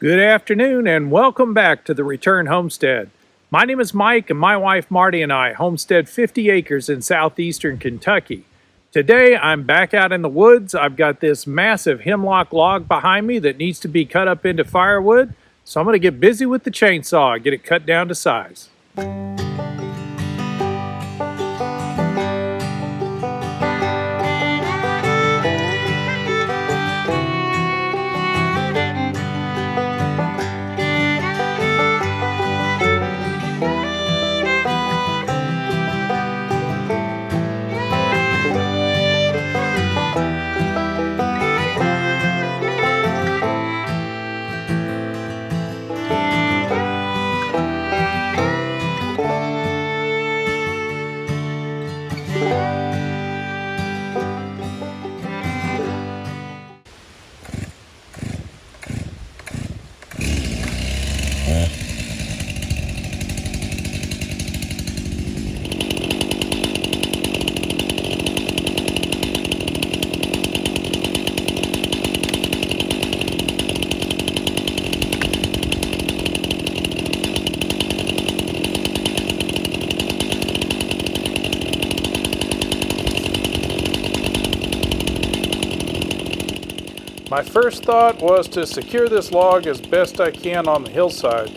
Good afternoon and welcome back to the Return Homestead. My name is Mike and my wife Marty and I homestead 50 acres in southeastern Kentucky. Today I'm back out in the woods. I've got this massive hemlock log behind me that needs to be cut up into firewood, so I'm going to get busy with the chainsaw and get it cut down to size. My first thought was to secure this log as best I can on the hillside.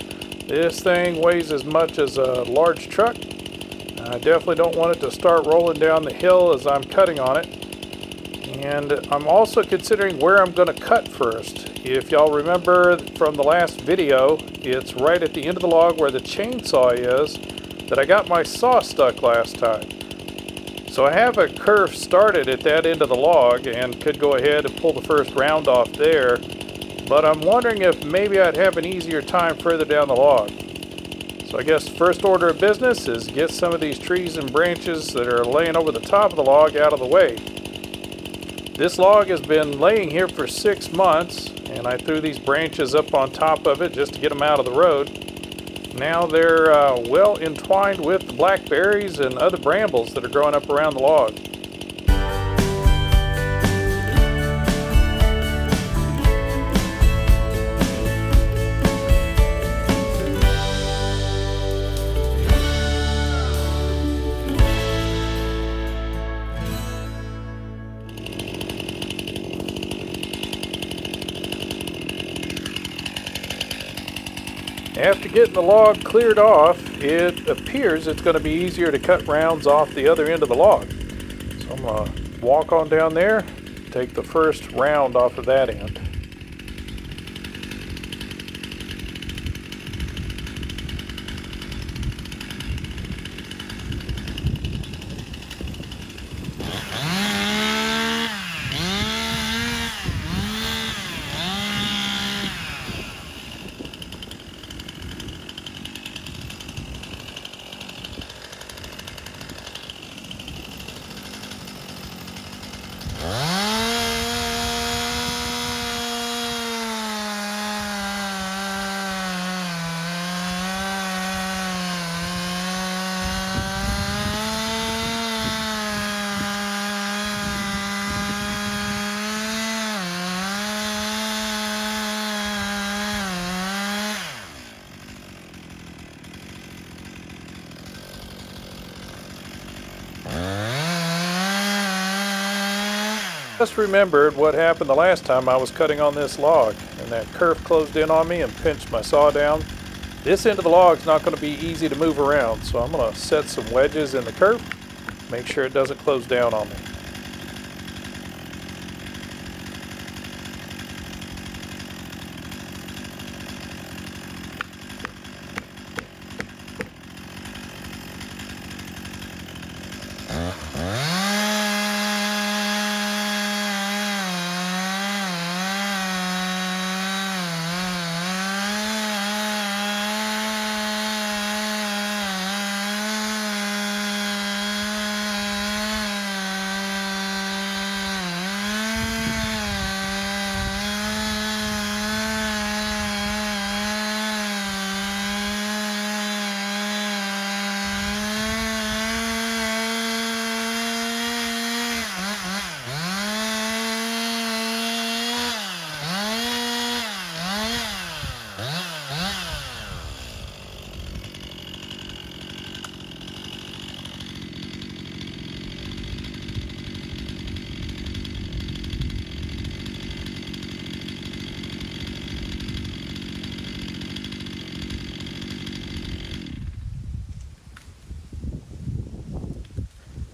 This thing weighs as much as a large truck. I definitely don't want it to start rolling down the hill as I'm cutting on it. And I'm also considering where I'm going to cut first. If y'all remember from the last video, it's right at the end of the log where the chainsaw is that I got my saw stuck last time. So I have a curve started at that end of the log and could go ahead and pull the first round off there, but I'm wondering if maybe I'd have an easier time further down the log. So I guess first order of business is get some of these trees and branches that are laying over the top of the log out of the way. This log has been laying here for 6 months, and I threw these branches up on top of it just to get them out of the road. Now they're well entwined with the blackberries and other brambles that are growing up around the log. After getting the log cleared off, it appears it's going to be easier to cut rounds off the other end of the log. So I'm going to walk on down there, take the first round off of that end. Just remembered what happened the last time I was cutting on this log, and that curve closed in on me and pinched my saw down. This end of the log is not going to be easy to move around, so I'm going to set some wedges in the curve, make sure it doesn't close down on me.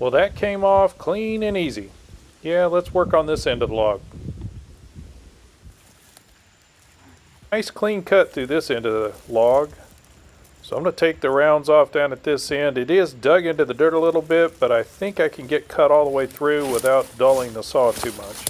Well, that came off clean and easy. Yeah, let's work on this end of the log. Nice clean cut through this end of the log. So I'm going to take the rounds off down at this end. It is dug into the dirt a little bit, but I think I can get cut all the way through without dulling the saw too much.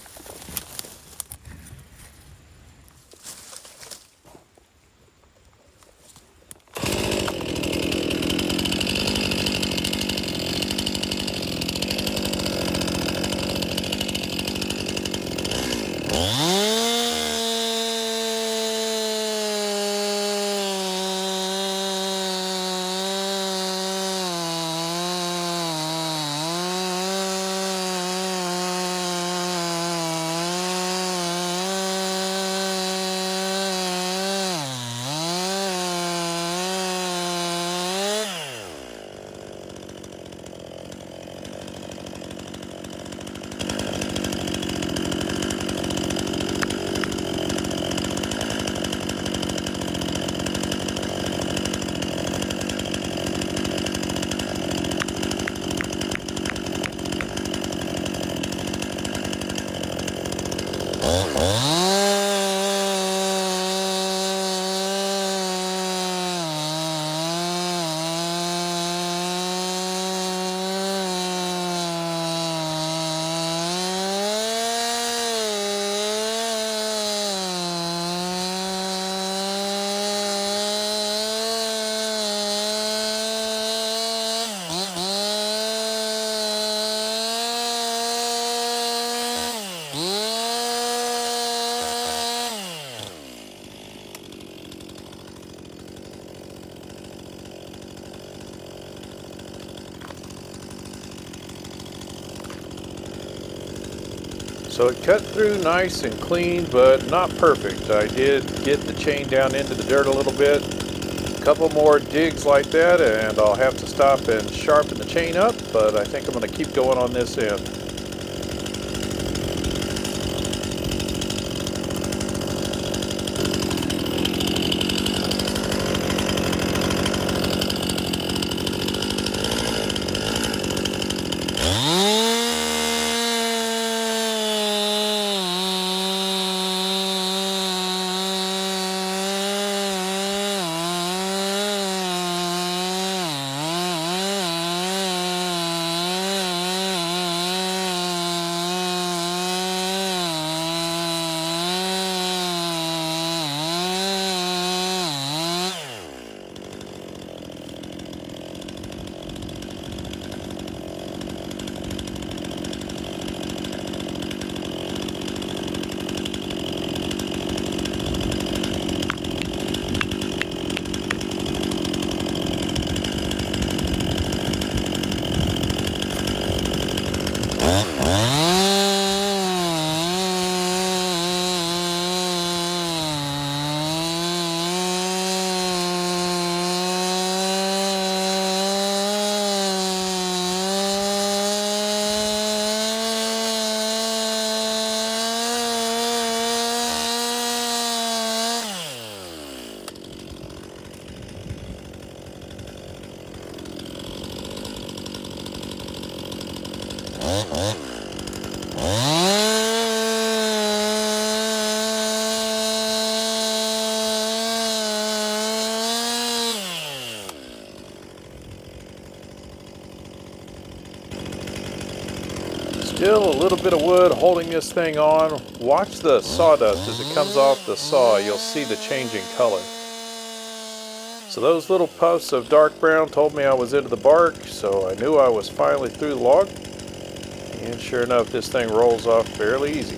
So it cut through nice and clean, but not perfect. I did get the chain down into the dirt a little bit. A couple more digs like that and I'll have to stop and sharpen the chain up, but I think I'm going to keep going on this end. Still a little bit of wood holding this thing on. Watch the sawdust as it comes off the saw. You'll see the changing color. So those little puffs of dark brown told me I was into the bark, so I knew I was finally through the log. And sure enough, this thing rolls off fairly easy.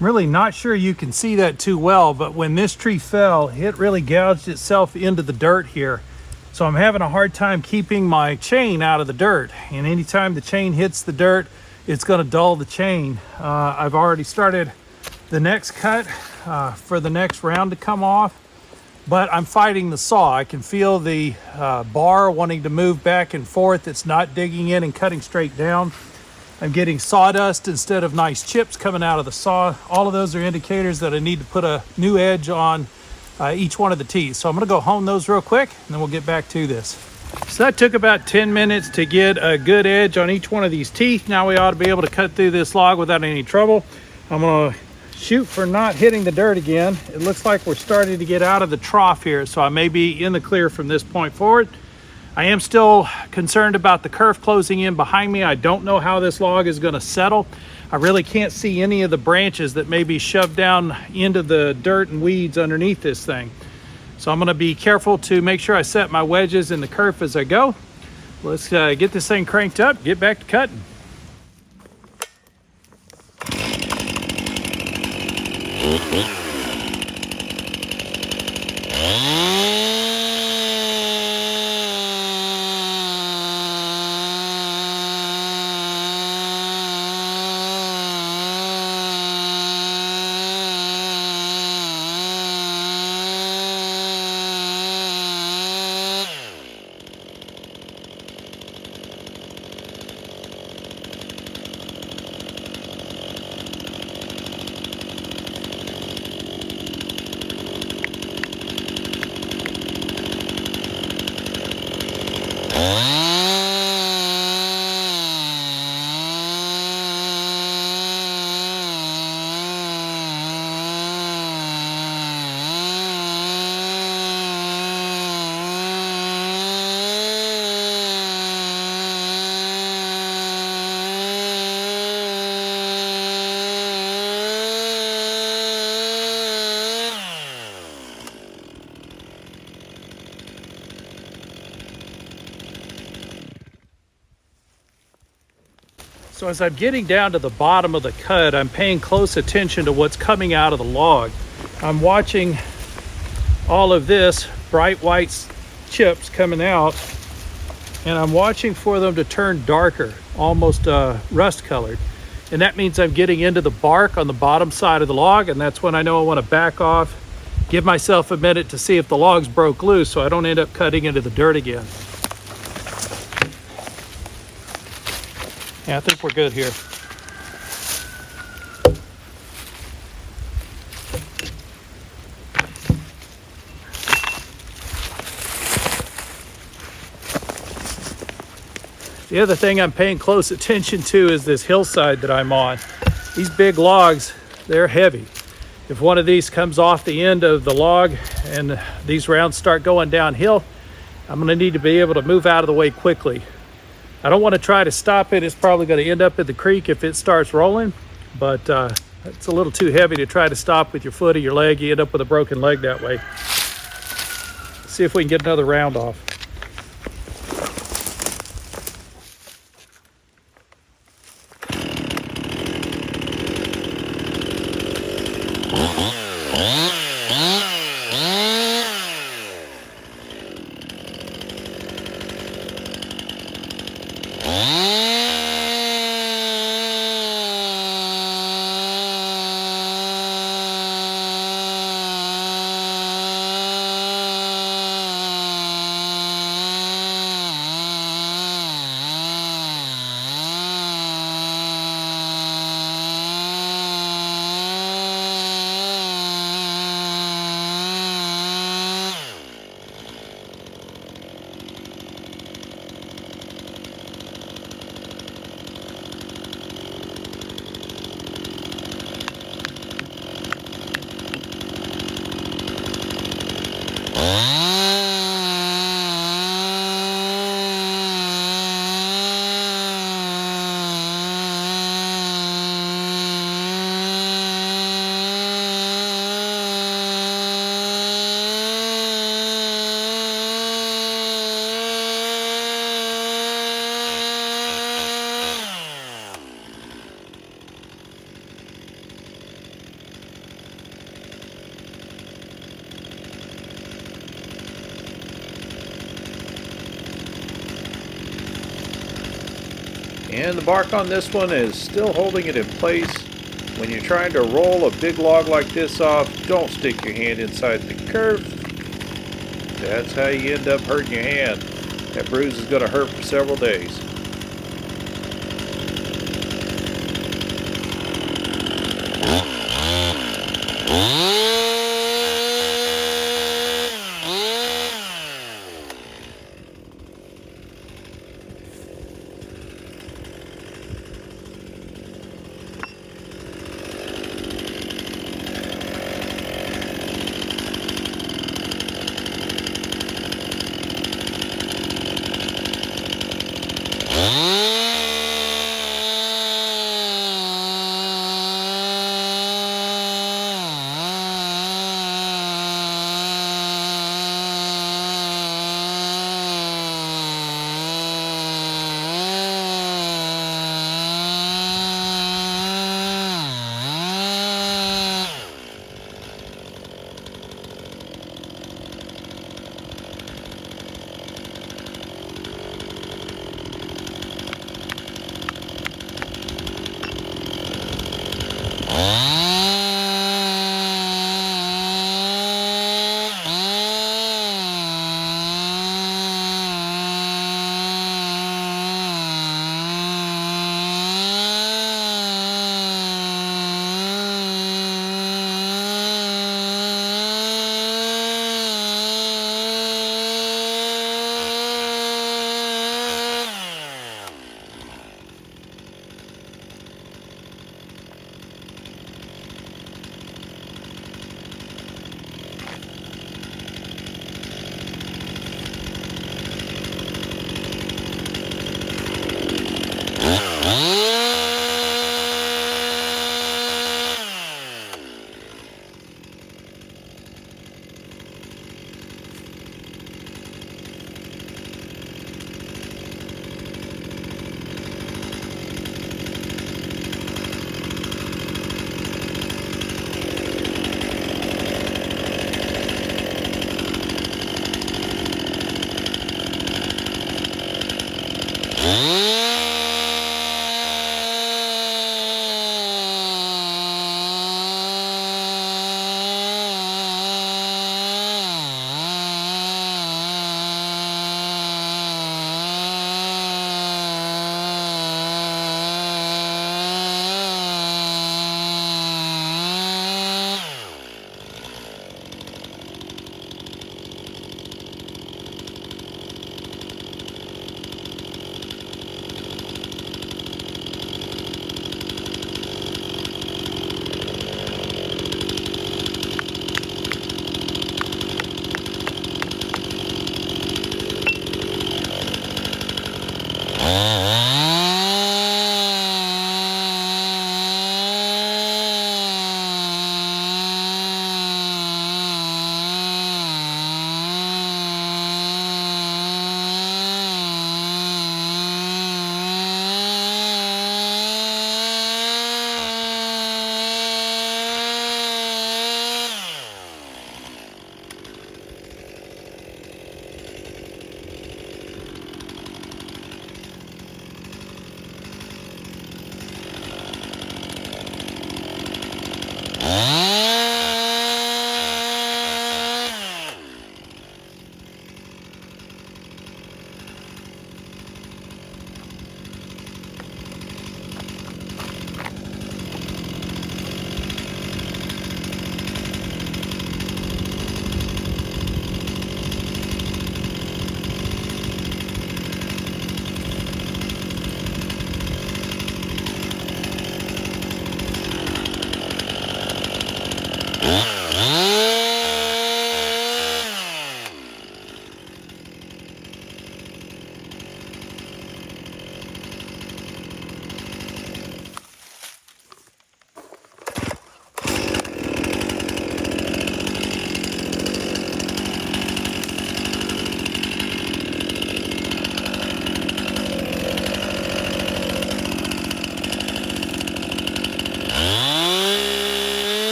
I'm really not sure you can see that too well, but when this tree fell, it really gouged itself into the dirt here. So I'm having a hard time keeping my chain out of the dirt. And anytime the chain hits the dirt, it's going to dull the chain. I've already started the next cut for the next round to come off, but I'm fighting the saw. I can feel the bar wanting to move back and forth. It's not digging in and cutting straight down. I'm getting sawdust instead of nice chips coming out of the saw. All of those are indicators that I need to put a new edge on each one of the teeth. So I'm going to go hone those real quick and then we'll get back to this. So that took about 10 minutes to get a good edge on each one of these teeth. Now we ought to be able to cut through this log without any trouble. I'm going to shoot for not hitting the dirt again. It looks like we're starting to get out of the trough here, so I may be in the clear from this point forward. I am still concerned about the kerf closing in behind me. I don't know how this log is going to settle. I really can't see any of the branches that may be shoved down into the dirt and weeds underneath this thing. So I'm going to be careful to make sure I set my wedges in the kerf as I go. Let's get this thing cranked up, get back to cutting. So as I'm getting down to the bottom of the cut, I'm paying close attention to what's coming out of the log. I'm watching all of this bright white chips coming out, and I'm watching for them to turn darker, almost rust colored. And that means I'm getting into the bark on the bottom side of the log, and that's when I know I want to back off, give myself a minute to see if the logs broke loose so I don't end up cutting into the dirt again. Yeah, I think we're good here. The other thing I'm paying close attention to is this hillside that I'm on. These big logs, they're heavy. If one of these comes off the end of the log and these rounds start going downhill, I'm going to need to be able to move out of the way quickly. I don't want to try to stop it. It's probably going to end up in the creek if it starts rolling, but it's a little too heavy to try to stop with your foot or your leg. You end up with a broken leg that way. Let's see if we can get another round off. And the bark on this one is still holding it in place. When you're trying to roll a big log like this off, don't stick your hand inside the curve. That's how you end up hurting your hand. That bruise is going to hurt for several days.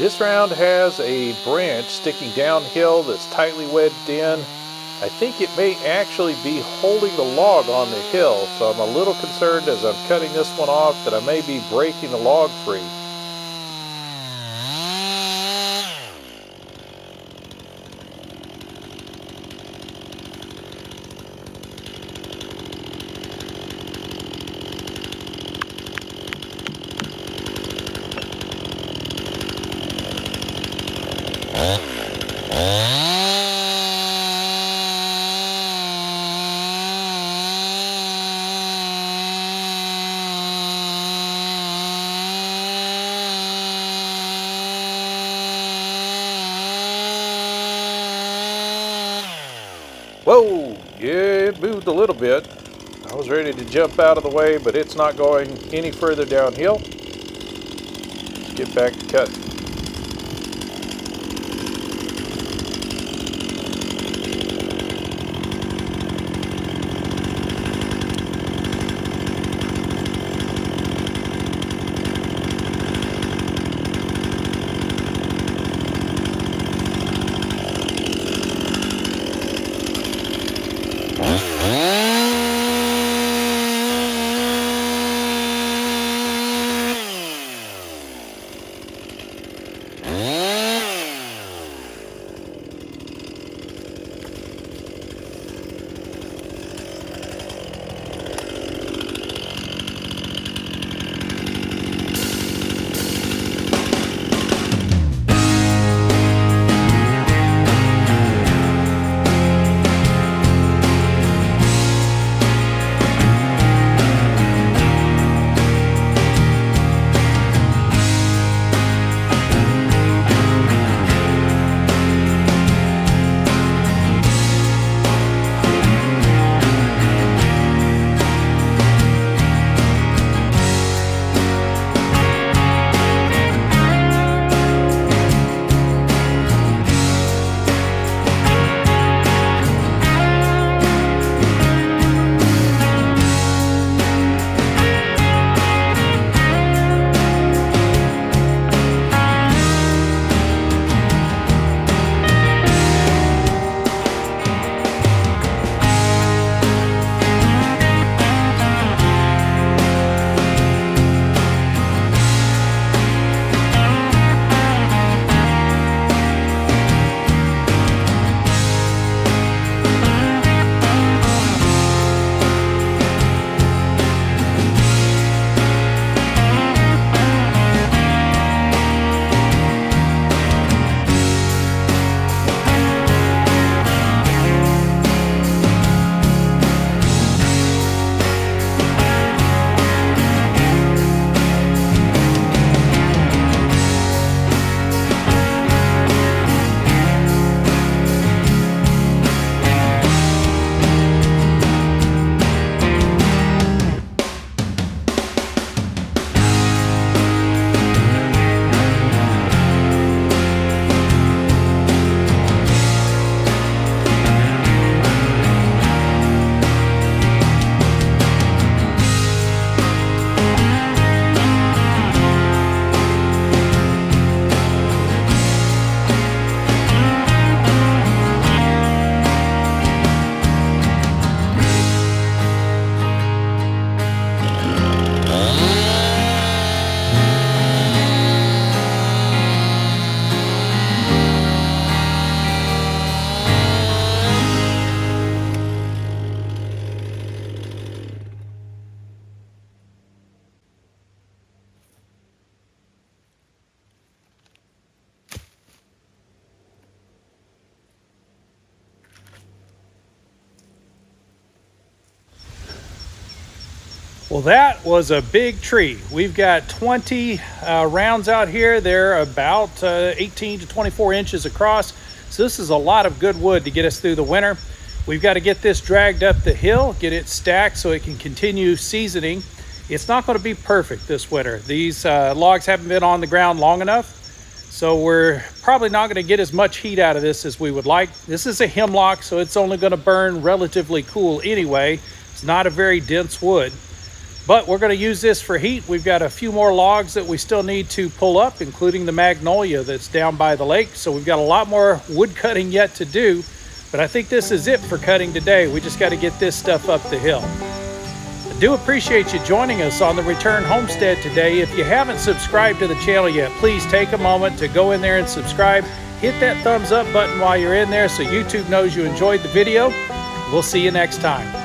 This round has a branch sticking downhill that's tightly wedged in. I think it may actually be holding the log on the hill, so I'm a little concerned as I'm cutting this one off that I may be breaking the log free. Whoa! Yeah, it moved a little bit. I was ready to jump out of the way, but it's not going any further downhill. Let's get back to cutting. Well, that was a big tree. We've got 20 rounds out here. They're about 18 to 24 inches across. So this is a lot of good wood to get us through the winter. We've got to get this dragged up the hill, get it stacked so it can continue seasoning. It's not going to be perfect this winter. These logs haven't been on the ground long enough, so we're probably not going to get as much heat out of this as we would like. This is a hemlock, so it's only going to burn relatively cool anyway. It's not a very dense wood. But we're going to use this for heat. We've got a few more logs that we still need to pull up, including the magnolia that's down by the lake. So we've got a lot more wood cutting yet to do. But I think this is it for cutting today. We just got to get this stuff up the hill. I do appreciate you joining us on the Return Homestead today. If you haven't subscribed to the channel yet, please take a moment to go in there and subscribe. Hit that thumbs up button while you're in there so YouTube knows you enjoyed the video. We'll see you next time.